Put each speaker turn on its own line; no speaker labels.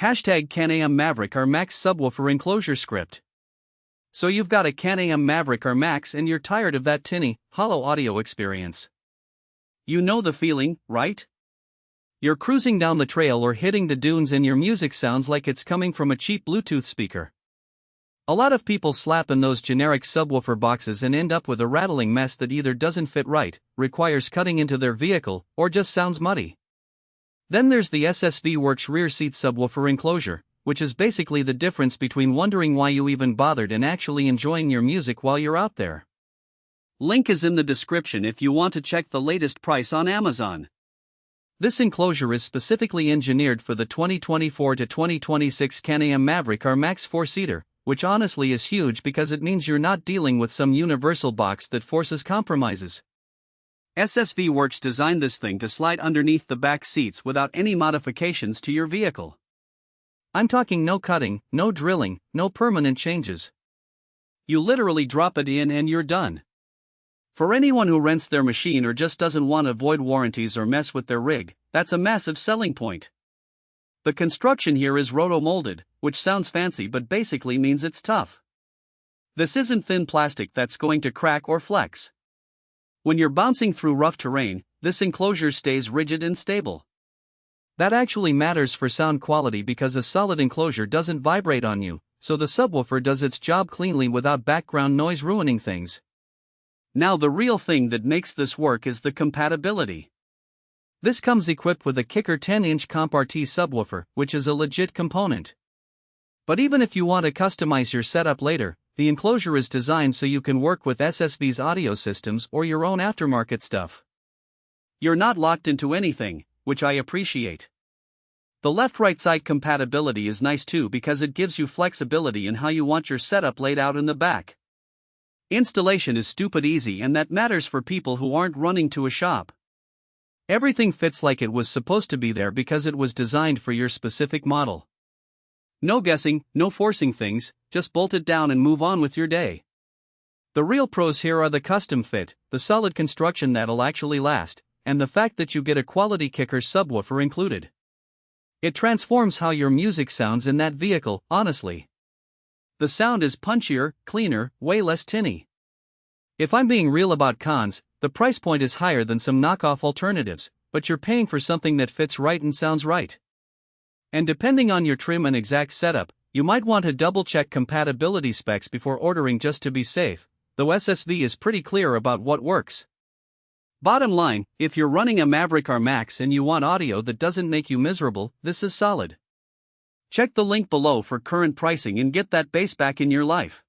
Hashtag Can-Am Maverick R Max Subwoofer Enclosure Script. So you've got a Can-Am Maverick R Max and you're tired of that tinny, hollow audio experience. You know the feeling, right? You're cruising down the trail or hitting the dunes and your music sounds like it's coming from a cheap Bluetooth speaker. A lot of people slap in those generic subwoofer boxes and end up with a rattling mess that either doesn't fit right, requires cutting into their vehicle, or just sounds muddy. Then there's the SSV Works rear seat subwoofer enclosure, which is basically the difference between wondering why you even bothered and actually enjoying your music while you're out there. Link is in the description if you want to check the latest price on Amazon. This enclosure is specifically engineered for the 2024 to 2026 Can-Am Maverick R Max 4-seater, which honestly is huge because it means you're not dealing with some universal box that forces compromises. SSV Works designed this thing to slide underneath the back seats without any modifications to your vehicle. I'm talking no cutting, no drilling, no permanent changes. You literally drop it in and you're done. For anyone who rents their machine or just doesn't want to void warranties or mess with their rig, that's a massive selling point. The construction here is roto-molded, which sounds fancy but basically means it's tough. This isn't thin plastic that's going to crack or flex. When you're bouncing through rough terrain, this enclosure stays rigid and stable. That actually matters for sound quality because a solid enclosure doesn't vibrate on you, so the subwoofer does its job cleanly without background noise ruining things. Now the real thing that makes this work is the compatibility. This comes equipped with a kicker 10-inch Comp RT subwoofer, which is a legit component. But even if you want to customize your setup later, the enclosure is designed so you can work with SSV's audio systems or your own aftermarket stuff. You're not locked into anything, which I appreciate. The left-right side compatibility is nice too because it gives you flexibility in how you want your setup laid out in the back. Installation is stupid easy and that matters for people who aren't running to a shop. Everything fits like it was supposed to be there because it was designed for your specific model. No guessing, no forcing things, just bolt it down and move on with your day. The real pros here are the custom fit, the solid construction that'll actually last, and the fact that you get a quality kicker subwoofer included. It transforms how your music sounds in that vehicle, honestly. The sound is punchier, cleaner, way less tinny. If I'm being real about cons, the price point is higher than some knockoff alternatives, but you're paying for something that fits right and sounds right. And depending on your trim and exact setup, you might want to double-check compatibility specs before ordering just to be safe, though SSV is pretty clear about what works. Bottom line, if you're running a Maverick R Max and you want audio that doesn't make you miserable, this is solid. Check the link below for current pricing and get that bass back in your life.